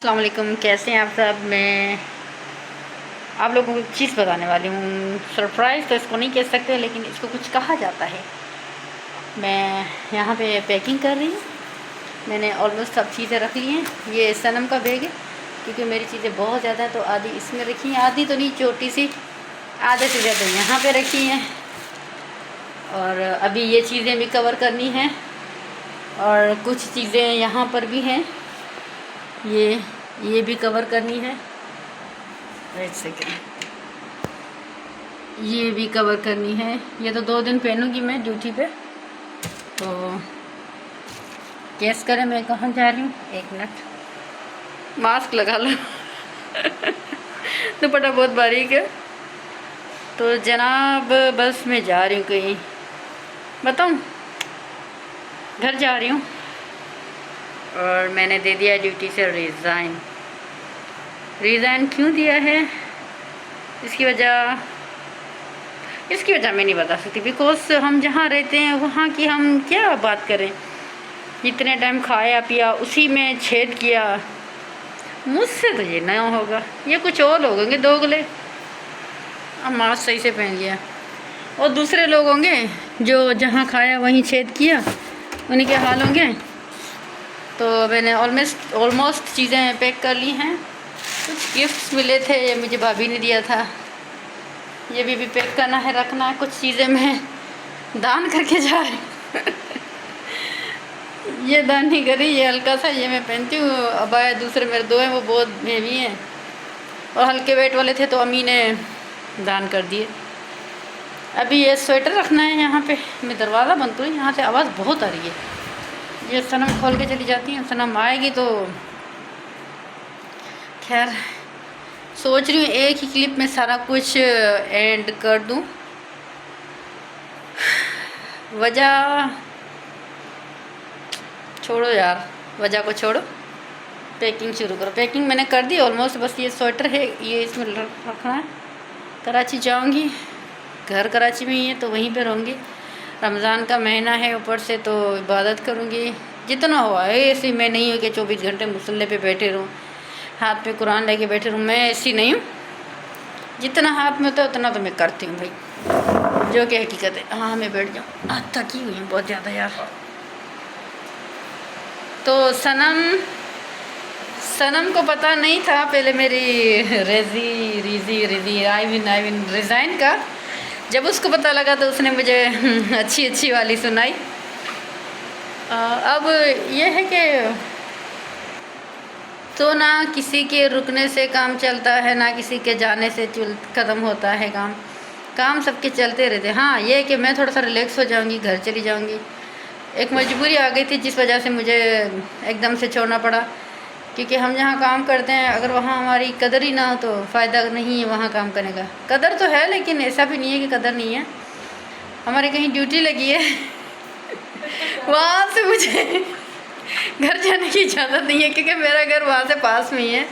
अस्सलाम वालेकुम, कैसे हैं आप सब। मैं आप लोगों को एक चीज़ बताने वाली हूँ। सरप्राइज़ तो इसको नहीं कह सकते, लेकिन इसको कुछ कहा जाता है। मैं यहाँ पे पैकिंग कर रही हूँ। मैंने ऑलमोस्ट सब चीज़ें रख ली हैं। ये सनम का बैग है, क्योंकि मेरी चीज़ें बहुत ज़्यादा हैं, तो आधी इसमें रखी हैं, आधी तो नहीं, छोटी सी, आधे से ज़्यादा यहाँ पे रखी हैं। और अभी ये चीज़ें भी कवर करनी हैं, और कुछ चीज़ें यहाँ पर भी हैं, ये भी कवर करनी है। एक सेकेंड, ये भी कवर करनी है। ये तो 2 दिन पहनूंगी मैं ड्यूटी पे। तो गैस करें मैं कहाँ जा रही हूँ। 1 मिनट, मास्क लगा लो। दुपट्टा बहुत बारीक है। तो जनाब, बस मैं जा रही हूँ कहीं, बताऊँ, घर जा रही हूँ। और मैंने दे दिया ड्यूटी से रिज़ाइन। क्यों दिया है, इसकी वजह मैं नहीं बता सकती, बिकॉज हम जहाँ रहते हैं वहाँ की हम क्या बात करें। इतने टाइम खाया पिया, उसी में छेद किया। मुझसे तो ये नया होगा, ये कुछ और लोग होंगे दोगले। अब मास्क सही से पहन लिया, और दूसरे लोग होंगे जो जहाँ खाया वहीं छेद किया, उन्हीं के हाल होंगे। तो मैंने ऑलमोस्ट चीज़ें पैक कर ली हैं। कुछ गिफ्ट्स मिले थे, ये मुझे भाभी ने दिया था, ये भी पैक करना है, रखना है। कुछ चीज़ें मैं दान करके जा रही हूँ। ये दान नहीं करी, ये हल्का सा ये मैं पहनती हूँ। अबाया दूसरे मेरे 2 हैं, वो बहुत हेवी हैं, और हल्के वेट वाले थे तो अम्मी ने दान कर दिए। अभी ये स्वेटर रखना है यहाँ पे। मैं दरवाज़ा बंद करूँ, यहाँ से आवाज़ बहुत आ रही है। ये सनम खोल के चली जाती है, सनम आएगी तो खैर सोच रही हूँ एक ही क्लिप में सारा कुछ एंड कर दूँ। वजह छोड़ो यार, वजह को छोड़ो, पैकिंग शुरू करो। पैकिंग मैंने कर दी ऑलमोस्ट, बस ये स्वेटर है, ये इसमें रखना है। कराची जाऊँगी, घर कराची में ही है, तो वहीं पे रहूँगी। रमज़ान का महीना है ऊपर से, तो इबादत करूँगी जितना हुआ है। ऐसे मैं नहीं हूँ कि 24 घंटे मुसल्ले पे बैठे रहूँ, हाथ पे कुरान लेके बैठे रहूँ। मैं ऐसी नहीं हूँ, जितना हाथ में होता है उतना तो मैं करती हूँ भाई, जो कि हकीकत है। हाँ, मैं बैठ जाऊँ, आज थकी हुई हूँ बहुत ज़्यादा यार। तो सनम को पता नहीं था पहले मेरी रिज़ाइन का। जब उसको पता लगा तो उसने मुझे अच्छी वाली सुनाई। अब ये है कि तो ना किसी के रुकने से काम चलता है, ना किसी के जाने से ख़त्म होता है काम सबके चलते रहते हैं। हाँ, ये है कि मैं थोड़ा सा रिलैक्स हो जाऊंगी, घर चली जाऊंगी। एक मजबूरी आ गई थी, जिस वजह से मुझे एकदम से छोड़ना पड़ा, क्योंकि हम जहाँ काम करते हैं, अगर वहाँ हमारी कदर ही ना हो तो फ़ायदा नहीं है वहाँ काम करने का। कदर तो है, लेकिन ऐसा भी नहीं है कि कदर नहीं है। हमारे कहीं ड्यूटी लगी है, वहाँ से मुझे घर जाने की इजाज़त नहीं है, क्योंकि मेरा घर वहाँ से पास में ही है।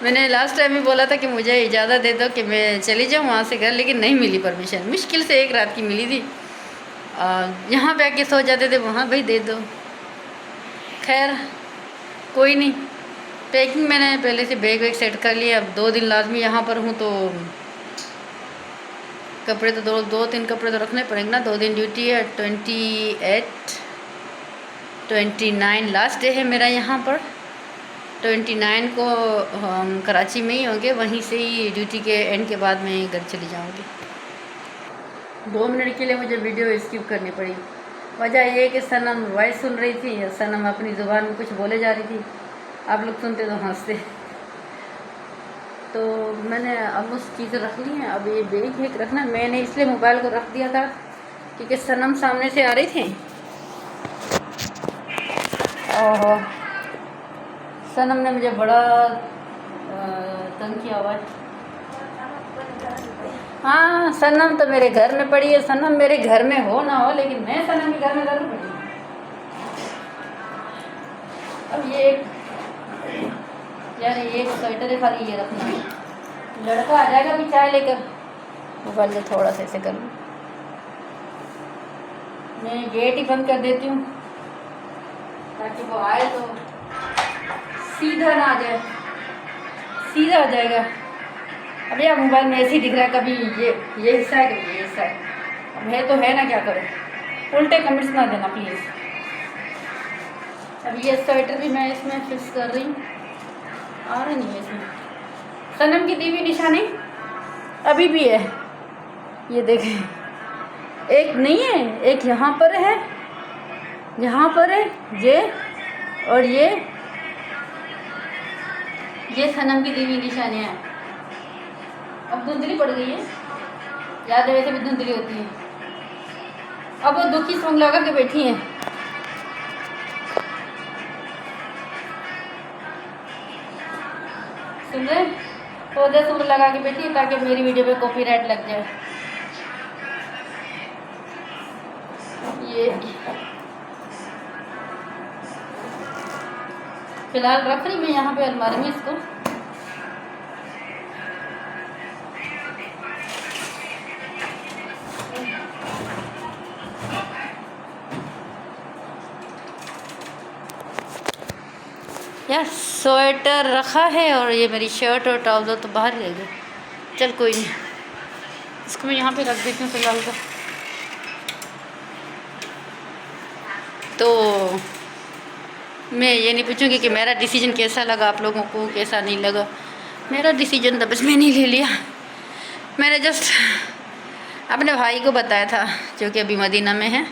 मैंने लास्ट टाइम ही बोला था कि मुझे इजाज़त दे दो कि मैं चली जाऊँ वहाँ से घर, लेकिन नहीं मिली परमिशन। मुश्किल से 1 रात की मिली थी। यहाँ पे आके सो जाते थे, वहाँ भाई दे दो। खैर कोई नहीं, पैकिंग मैंने पहले से बैग वैग सेट कर लिया। अब 2 दिन लाजमी यहाँ पर हूँ, तो कपड़े तो 2-3 कपड़े तो रखने पड़ेंगे ना। 2 दिन ड्यूटी है, 28 29 लास्ट डे है मेरा यहाँ पर। 29 को हम कराची में ही होंगे, वहीं से ही ड्यूटी के एंड के बाद मैं घर चली जाऊँगी। 2 मिनट के लिए मुझे वीडियो स्किप करनी पड़ी। वजह ये है कि सनम वॉइस सुन रही थी, सनम अपनी ज़ुबान में कुछ बोले जा रही थी, आप लोग सुनते तो हंसते। तो मैंने अब उस चीज़ें रख ली हैं। अब ये बैग है रखना, मैंने इसलिए मोबाइल को रख दिया था क्योंकि सनम सामने से आ रही थी। ओहो, सनम ने मुझे बड़ा तंग किया हुआ है। हाँ, सनम तो मेरे घर में पड़ी है। सनम मेरे घर में हो ना हो, लेकिन मैं सनम के घर में ज़रूर पड़ी। अब ये यार एक स्वेटर है खाली, ये रखना है। लड़का आ जाएगा अभी चाय लेकर, मोबाइल से थोड़ा सा ऐसे कर लूँ। मैं गेट ही बंद कर देती हूँ ताकि वो आए तो सीधा ना आ जाए। सीधा हो जाएगा। अब यार मोबाइल में ऐसे ही दिख रहा है, कभी ये हिस्सा है कभी ये हिस्सा है। अब है तो है ना, क्या करें। उल्टे कमेंट्स ना देना प्लीज़। अब ये स्वेटर भी मैं इसमें फिक्स कर रही हूँ, आ रहा नहीं है इसमें। सनम की दी हुई निशानी अभी भी है, ये देखें, एक नहीं है, एक यहाँ पर है, यहाँ पर है ये, और ये सनम की दी हुई निशानियाँ हैं। अब धुंधली पड़ गई है, याद है वैसे भी धुंधली होती है। अब वो दुखी सॉन्ग लगा के बैठी हैं। सुन रहे, पौधे सूर लगा के बैठी है ताकि मेरी वीडियो पे कॉपीराइट लग जाए। ये फिलहाल रख रही मैं यहाँ पे अलमारी में इसको। यार स्वेटर रखा है और ये मेरी शर्ट और ट्राउज़र तो बाहर रह गए। चल कोई नहीं, इसको मैं यहाँ पे रख देती हूँ फिलहाल तो मैं ये नहीं पूछूंगी कि मेरा डिसीजन कैसा लगा, आप लोगों को कैसा नहीं लगा। मेरा डिसीजन तो बस मैंने ले लिया। मैंने जस्ट अपने भाई को बताया था जो कि अभी मदीना में है,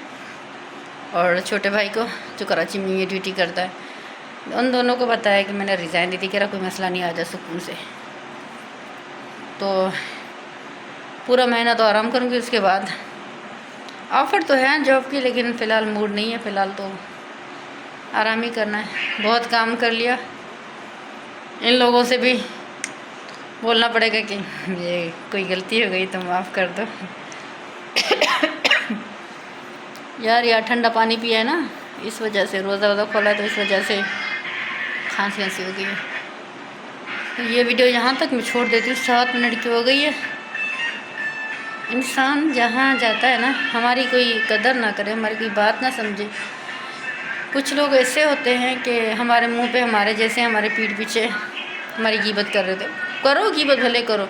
और छोटे भाई को जो कराची में ये ड्यूटी करता है, उन दोनों को बताया कि मैंने रिज़ाइन दी थी, कह रहा कोई मसला नहीं, आ जा सुकून से। तो पूरा महीना तो आराम करूँगी, उसके बाद ऑफ़र तो है जॉब की, लेकिन फ़िलहाल मूड नहीं है। फ़िलहाल तो आराम ही करना है। बहुत काम कर लिया, इन लोगों से भी बोलना पड़ेगा कि ये कोई गलती हो गई तो माफ़ कर दो। यार यार ठंडा पानी पिया है ना, इस वजह से रोज़ा वोज़ा खोला तो इस वजह से खांसी हो गई है। तो ये वीडियो यहाँ तक मैं छोड़ देती हूँ, 7 मिनट की हो गई है। इंसान जहाँ जाता है ना, हमारी कोई कदर ना करे, हमारी कोई बात ना समझे। कुछ लोग ऐसे होते हैं कि हमारे मुंह पे हमारे जैसे हमारे पीठ पीछे हमारी गीबत कर रहे थे। करो गीबत भले करो,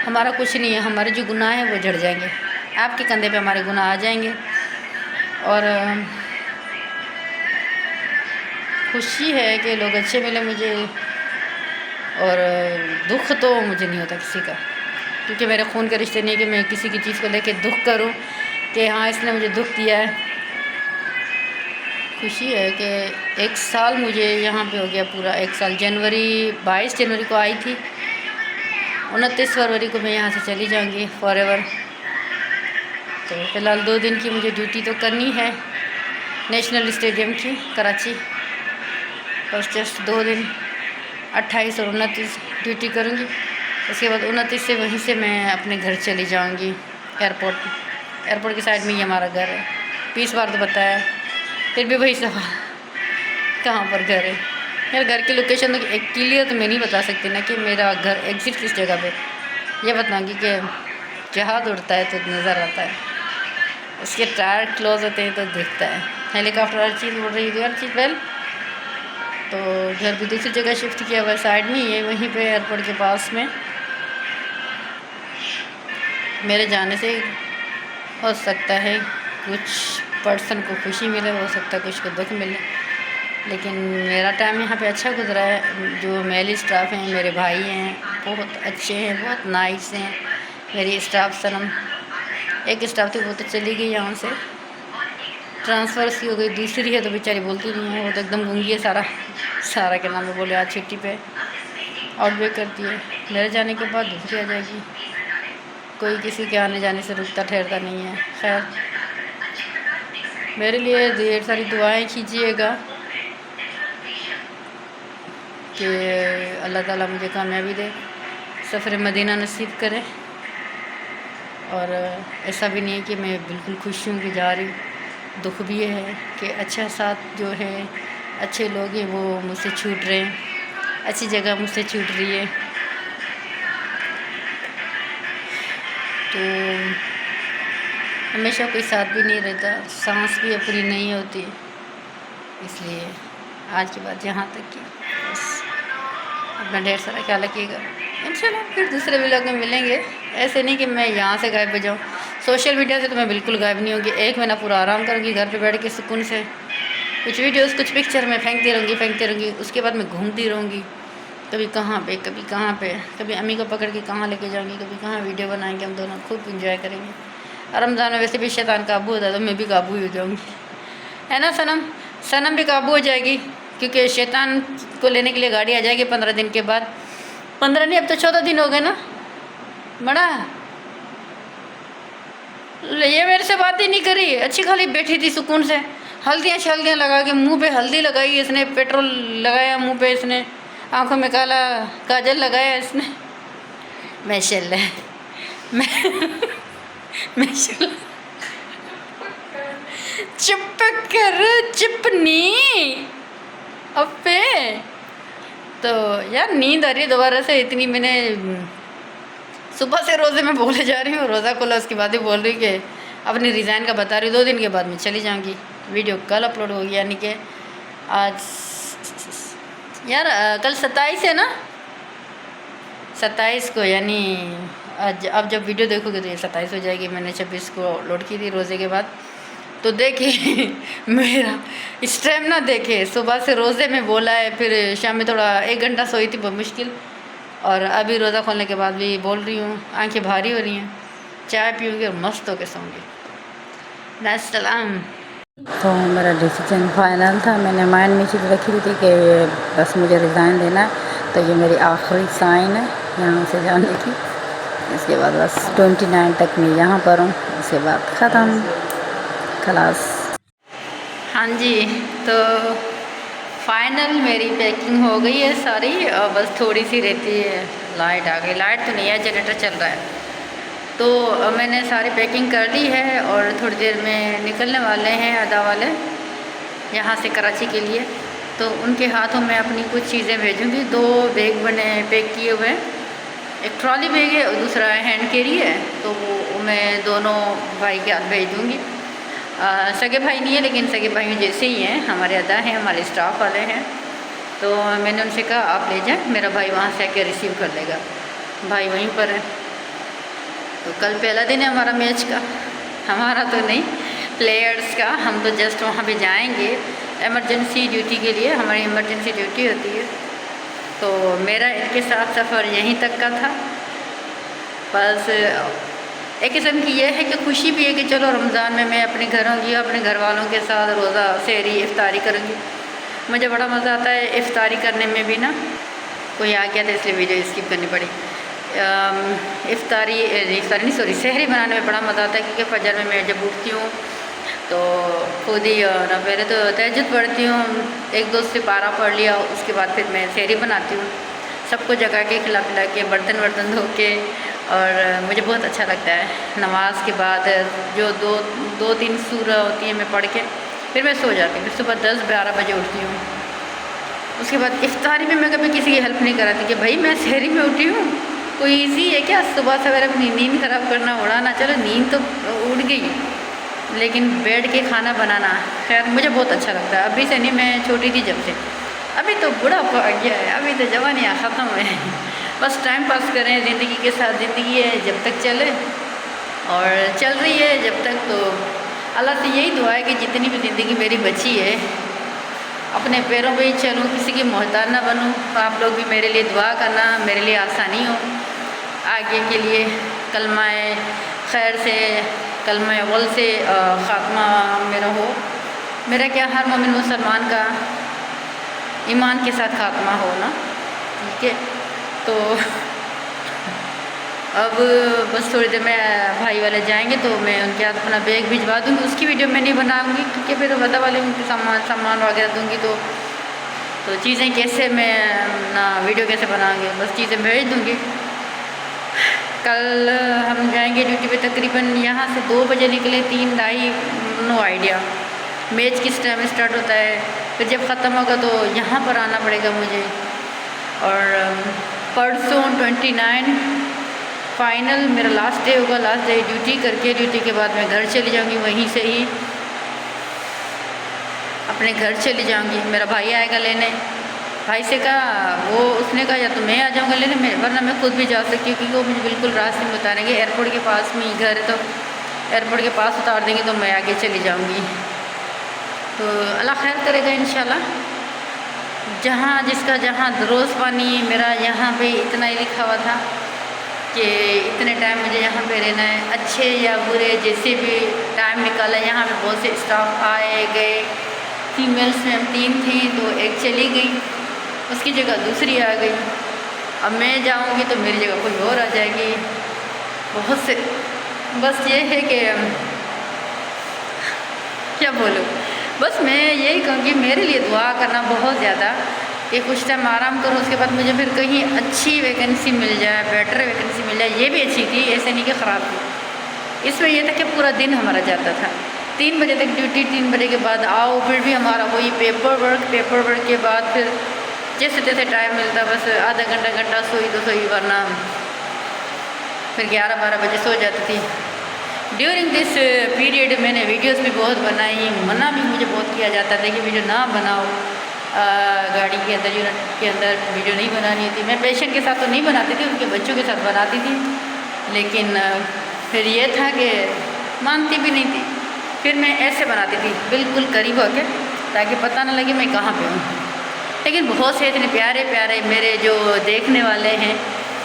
हमारा कुछ नहीं है। हमारे जो गुनाह हैं वो झड़ जाएंगे, आपके कंधे पे हमारे गुनाह आ जाएंगे। और खुशी है कि लोग अच्छे मिले मुझे, और दुख तो मुझे नहीं होता किसी का, क्योंकि मेरे खून के रिश्ते नहीं है कि मैं किसी की चीज़ को लेके दुख करूं कि हाँ इसने मुझे दुख दिया है। खुशी है कि 1 साल मुझे यहाँ पे हो गया, पूरा 1 साल। 22 जनवरी को आई थी, 29 फरवरी को मैं यहाँ से चली जाऊँगी फॉरएवर। तो फ़िलहाल 2 दिन की मुझे ड्यूटी तो करनी है नेशनल स्टेडियम की कराची, बस जस्ट 2 दिन 28 और 29 ड्यूटी करूँगी। उसके बाद 29 से वहीं से मैं अपने घर चली जाऊँगी। एयरपोर्ट की साइड में ही हमारा घर है। 20 बार तो बताया, फिर भी वही सवाल, कहाँ पर घर है। यार घर की लोकेशन तो एक क्लियर तो मैं नहीं बता सकती ना कि मेरा घर एग्जिट किस जगह पे। ये बताऊँगी कि जहाज़ उड़ता है तो नज़र आता है, उसके टायर क्लोज होते हैं तो दिखता है, हेलीकॉप्टर हर चीज़ उड़ रही है, हर चीज़ वेल। तो घर भी दूसरी जगह शिफ्ट किया हुआ है, साइड में ही है, वहीं पे एयरपोर्ट के पास में। मेरे जाने से हो सकता है कुछ पर्सन को खुशी मिले, हो सकता है कुछ को दुख मिले, लेकिन मेरा टाइम यहाँ पे अच्छा गुजरा है। जो मेल स्टाफ हैं, मेरे भाई हैं, बहुत अच्छे हैं, बहुत नाइस हैं। मेरी स्टाफ सनम, एक स्टाफ थी वो तो चली गई यहाँ से, ट्रांसफ़र सी हो गई, दूसरी है तो बेचारी बोलती नहीं है, वो तो एकदम गूंगी है। सारा के नाम में बोले आज छुट्टी पे आउटब्रेक करती है। मेरे जाने के बाद दूसरी आ जाएगी। कोई किसी के आने जाने से रुकता ठहरता नहीं है। खैर, मेरे लिए ढेर सारी दुआएं कीजिएगा कि अल्लाह ताला मुझे कामयाबी दे, सफ़र मदीना नसीब करे। और ऐसा भी नहीं है कि मैं बिल्कुल खुश हूँ कि जा रही, दुख भी है कि अच्छा साथ जो है, अच्छे लोग हैं वो मुझसे छूट रहे हैं, अच्छी जगह मुझसे छूट रही है। तो हमेशा कोई साथ भी नहीं रहता, सांस भी अपनी नहीं होती, इसलिए आज की बात यहाँ तक की बस। अपना ढेर सारा ख्याल रखिएगा। इंशाल्लाह फिर दूसरे व्लॉग में मिलेंगे। ऐसे नहीं कि मैं यहाँ से गायब हो जाऊँ, सोशल मीडिया से तो मैं बिल्कुल गायब नहीं होंगी। 1 महीना पूरा आराम करूँगी घर पे बैठ के सुकून से, कुछ वीडियोस कुछ पिक्चर में फेंकती रहूँगी। उसके बाद मैं घूमती रहूँगी, कभी कहाँ पे कभी कहाँ पे, कभी अम्मी को पकड़ के कहाँ लेके जाऊँगी, कभी कहाँ वीडियो बनाएंगे, हम दोनों खूब इंजॉय करेंगे। और रमज़ान में वैसे भी शैतान काबू होता है तो मैं भी काबू ही हो जाऊँगी, है ना सनम? सनम भी काबू हो जाएगी, क्योंकि शैतान को लेने के लिए गाड़ी आ जाएगी 15 दिन के बाद। 15 नहीं, अब तो 14 दिन हो गए ना बड़ा। ये मेरे से बात ही नहीं करी, अच्छी खाली बैठी थी सुकून से, हल्दियाँ शल्दियाँ लगा के, मुंह पे हल्दी लगाई इसने, पेट्रोल लगाया मुंह पे इसने, आंखों में काला काजल लगाया इसने। माशाल्लाह माशाल्लाह। चुप कर चुपनी अबे। तो यार नींद आ रही है दोबारा से इतनी, मैंने सुबह से रोज़े में बोले जा रही हूँ, रोज़ा खोला उसके बाद ही बोल रही कि अपनी रिज़ाइन का बता रही हूँ, 2 दिन के बाद मैं चली जाऊँगी। वीडियो कल अपलोड होगी, यानी कि आज यार कल 27 है ना, 27 को, यानी आज अब जब वीडियो देखोगे तो ये 27 हो जाएगी। मैंने 26 को अपलोड की थी रोज़े के बाद। तो देखिए मेरा स्टेमिना देखे, सुबह से रोज़े में बोला है, फिर शाम में थोड़ा 1 घंटा सोई थी बहुत मुश्किल, और अभी रोज़ा खोलने के बाद भी बोल रही हूँ, आंखें भारी हो रही हैं, चाय पीऊँगी और मस्त होकर सोऊंगी। तो मेरा डिसीजन फाइनल था, मैंने माइंड में चीज़ रखी थी कि बस मुझे रिज़ाइन देना है, तो ये मेरी आखिरी साइन है यहाँ से जाने की। इसके बाद बस 29 तक मैं यहाँ पर हूँ, उसके बाद ख़त्म खलास। हाँ जी, तो फाइनल मेरी पैकिंग हो गई है सारी, और बस थोड़ी सी रहती है। लाइट आ गई, लाइट तो नहीं है, जनरेटर चल रहा है। तो मैंने सारी पैकिंग कर ली है और थोड़ी देर में निकलने वाले हैं अदा वाले यहाँ से कराची के लिए। तो उनके हाथों में अपनी कुछ चीज़ें भेजूँगी। 2 बैग बने पैक किए हुए हैं, एक ट्रॉली बैग है और दूसरा हैंड कैरी है, तो वो मैं दोनों भाई के हाथ भेज दूँगी। सगे भाई नहीं है, लेकिन सगे भाई जैसे ही हैं, हमारे अदा हैं, हमारे स्टाफ वाले हैं। तो मैंने उनसे कहा आप ले जाएं, मेरा भाई वहाँ से आके रिसीव कर लेगा, भाई वहीं पर है। तो कल पहला दिन है हमारा मैच का, हमारा तो नहीं, प्लेयर्स का। हम तो जस्ट वहाँ पे जाएंगे इमरजेंसी ड्यूटी के लिए, हमारी इमरजेंसी ड्यूटी होती है। तो मेरा इनके साथ सफ़र यहीं तक का था। बस एक किस्म की ये है कि खुशी भी है कि चलो रमज़ान में मैं अपने घर होंगी, अपने घर वालों के साथ रोज़ा सहरी इफ्तारी करूँगी। मुझे बड़ा मज़ा आता है इफ्तारी करने में भी ना। कोई आ गया था इसलिए वीडियो स्किप करनी पड़ी। इफ्तारी सहरी बनाने में बड़ा मज़ा आता है, क्योंकि फजर में मैं जब उठती हूँ तो खुद ही ना, पहले तो तहज्जुद पढ़ती हूँ, 1-2 सिपारा पढ़ लिया, उसके बाद फिर मैं सहरी बनाती हूँ, सबको जगा के खिला पिला के, बर्तन वर्तन धो के। और मुझे बहुत अच्छा लगता है नमाज के बाद जो 2-3 सूरह होती हैं मैं पढ़ के फिर मैं सो जाती हूँ। फिर सुबह 10-12 बजे उठती हूँ। उसके बाद इफ्तारी में मैं कभी किसी की हेल्प नहीं कराती कि भाई मैं सहरी में उठी हूँ, कोई ईजी है क्या सुबह सवेरे अपनी नींद ख़राब करना, उड़ाना। चलो नींद तो उड़ गई, लेकिन बैठ के खाना बनाना खैर मुझे बहुत अच्छा लगता है। अभी से नहीं, मैं छोटी थी जब से, अभी तो बुढ़ापा आ गया है, अभी तो जवानियाँ ख़त्म है। बस टाइम पास करें ज़िंदगी के साथ, ज़िंदगी है जब तक चले और चल रही है जब तक। तो अल्लाह से यही दुआ है कि जितनी भी ज़िंदगी मेरी बची है अपने पैरों पे ही चलूँ, किसी की मोहताज ना बनूँ। आप लोग भी मेरे लिए दुआ करना, मेरे लिए आसानी हो आगे के लिए। कलमाए खैर से, कलमाए अव्वल से ख़ात्मा मेरा हो, मेरा क्या हर मोमिन मुसलमान का ईमान के साथ ख़ात्मा हो ना, ठीक है। तो अब बस थोड़ी देर में भाई वाले जाएंगे तो मैं उनके हाथ अपना बैग भिजवा दूँगी। उसकी वीडियो मैं नहीं बनाऊँगी, क्योंकि फिर वदा वाले उनके सामान वगैरह दूँगी तो चीज़ें कैसे मैं ना वीडियो कैसे बनाऊँगी, बस चीज़ें भेज दूँगी। कल हम जाएंगे ड्यूटी पे, तकरीबन यहाँ से 2 बजे निकले, 3-2:30, नो आइडिया मैच किस टाइम स्टार्ट होता है। फिर जब ख़त्म होगा तो यहाँ पर आना पड़ेगा मुझे। और परसों 29 फाइनल मेरा लास्ट डे होगा। लास्ट डे ड्यूटी करके, ड्यूटी के बाद मैं घर चली जाऊँगी, वहीं से ही अपने घर चली जाऊँगी। मेरा भाई आएगा लेने, भाई से कहा, वो उसने कहा या तो मैं आ जाऊँगा लेने में, वरना मैं खुद भी जा सकती हूँ, क्योंकि वो मुझे बिल्कुल रास्ते में उतारेंगे। एयरपोर्ट के पास में ही घर है, तो एयरपोर्ट के पास उतार देंगे तो मैं आगे चली जाऊँगी। तो अल्लाह खैर करेगा इंशाल्लाह। जहाँ जिसका जहाँ रोज़ पानी, मेरा यहाँ पे इतना ही लिखा हुआ था कि इतने टाइम मुझे यहाँ पे रहना है, अच्छे या बुरे जैसे भी टाइम निकाला। यहाँ पे बहुत से स्टाफ आए गए, फीमेल्स में 3 थी, तो एक चली गई, उसकी जगह दूसरी आ गई। अब मैं जाऊँगी तो मेरी जगह कोई और आ जाएगी। बहुत से, बस ये है कि क्या बोलूँ, बस मैं यही कहूँगी मेरे लिए दुआ करना बहुत ज़्यादा, कि कुछ टाइम आराम करूँ, उसके बाद मुझे फिर कहीं अच्छी वैकेंसी मिल जाए, बेटर वैकेंसी मिल जाए। ये भी अच्छी थी, ऐसे नहीं कि ख़राब थी। इसमें यह था कि पूरा दिन हमारा जाता था, 3 बजे तक ड्यूटी, 3 बजे के बाद आओ, फिर भी हमारा वही पेपर वर्क के बाद फिर जैसे तैसे टाइम मिलता, बस आधा घंटा सोई तो सोई, वरना फिर 11-12 बजे सो जाती थी। ड्यूरिंग दिस पीरियड मैंने वीडियोस भी बहुत बनाई, मना भी मुझे बहुत किया जाता था कि वीडियो ना बनाओ, गाड़ी के अंदर, यूनिट के अंदर वीडियो नहीं बनानी थी। मैं पेशेंट के साथ तो नहीं बनाती थी, उनके बच्चों के साथ बनाती थी, लेकिन फिर ये था कि मानती भी नहीं थी। फिर मैं ऐसे बनाती थी बिल्कुल करीब होके, ताकि पता ना लगे मैं कहाँ पे हूँ। लेकिन बहुत से इतने प्यारे प्यारे मेरे जो देखने वाले हैं,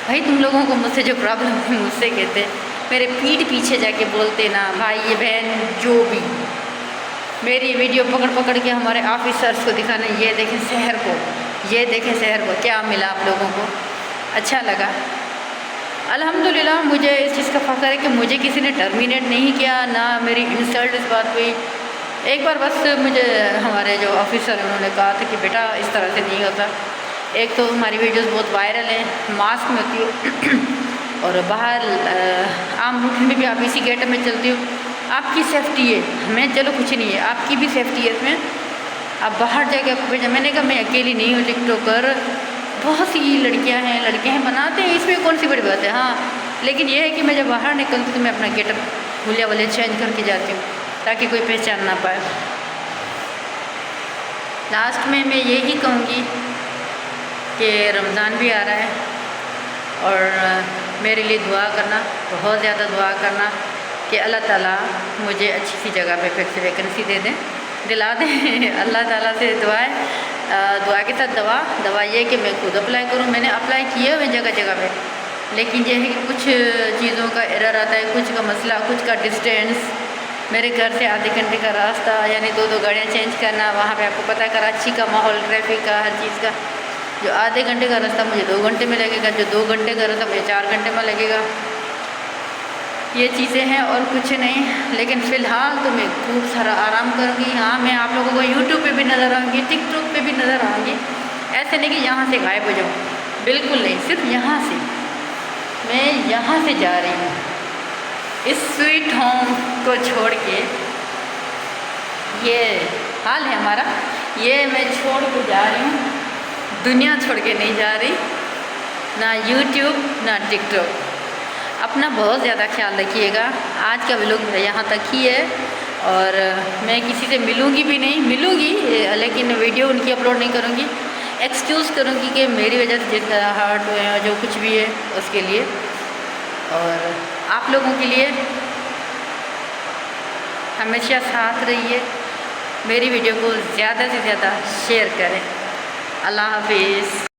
भाई तुम लोगों को मुझसे जो प्रॉब्लम है मुझसे कहते, मेरे पीठ पीछे जाके बोलते ना, भाई ये बहन जो भी मेरी वीडियो पकड़ के हमारे ऑफिसर्स को दिखाना, ये देखें शहर को, ये देखें शहर को, क्या मिला आप लोगों को, अच्छा लगा। अल्हम्दुलिल्लाह मुझे इस चीज़ का फ़ख्र है कि मुझे किसी ने टर्मिनेट नहीं किया, ना मेरी इंसल्ट इस बात हुई। एक बार बस मुझे हमारे जो ऑफिसर हैं उन्होंने कहा था कि बेटा इस तरह से नहीं होता, एक तो हमारी वीडियोस बहुत वायरल हैं, मास्क में होती हो और बाहर आम रूटीन में भी आप इसी गेटअप में चलती हो, आपकी सेफ्टी है, हमें चलो कुछ नहीं है, आपकी भी सेफ्टी है इसमें, आप बाहर जाके आपको भेजा। मैंने कहा मैं अकेली नहीं हूँ टिकटॉकर, बहुत सी लड़कियाँ हैं, लड़के हैं, बनाते हैं, इसमें कौन सी बड़ी बात है। हाँ, लेकिन यह है कि मैं जब बाहर निकलती हूँ तो मैं अपना गेटअप हुलिया वाले चेंज करके जाती हूँ, ताकि कोई पहचान ना पाए। लास्ट में मैं यही कहूँगी कि रमज़ान भी आ रहा है, और मेरे लिए दुआ करना, बहुत ज़्यादा दुआ करना कि अल्लाह ताला मुझे अच्छी सी जगह पे फिर से वैकेंसी दे दें, दिला दें। अल्लाह ताला से दुआ है, दुआ के साथ दवा ये कि मैं खुद अप्लाई करूँ। मैंने अप्लाई किए हुए जगह जगह पे, लेकिन यह है कि कुछ चीज़ों का एरर आता है, कुछ का मसला, कुछ का डिस्टेंस, मेरे घर से आधे घंटे का रास्ता, यानी 2 गाड़ियाँ चेंज करना। वहाँ पे आपको पता है कराची का माहौल, ट्रैफिक का, हर चीज़ का, जो आधे घंटे का रास्ता मुझे 2 घंटे में लगेगा, जो 2 घंटे का रास्ता मुझे 4 घंटे में लगेगा। ये चीज़ें हैं और कुछ नहीं। लेकिन फ़िलहाल तो मैं खूब सारा आराम करूँगी। हाँ, मैं आप लोगों को यूट्यूब पे भी नज़र आऊँगी, टिकटॉक पे भी नज़र आऊँगी। ऐसे नहीं कि यहाँ से गायब हो जाऊँ, बिल्कुल नहीं, सिर्फ यहाँ से, मैं यहाँ से जा रही हूँ इस स्वीट होम को छोड़ के। ये हाल है हमारा, ये मैं छोड़ के जा रही हूँ, दुनिया छोड़ के नहीं जा रही, ना यूट्यूब ना टिकटॉक। अपना बहुत ज़्यादा ख्याल रखिएगा। आज का व्लॉग यहाँ तक ही है, और मैं किसी से मिलूँगी भी नहीं, मिलूँगी लेकिन वीडियो उनकी अपलोड नहीं करूँगी। एक्सक्यूज़ करूँगी कि मेरी वजह से जितना हर्ट हुए हैं, जो कुछ भी है उसके लिए, और आप लोगों के लिए हमेशा साथ रहिए। मेरी वीडियो को ज़्यादा से ज़्यादा शेयर करें। अल्लाह हाफिज़।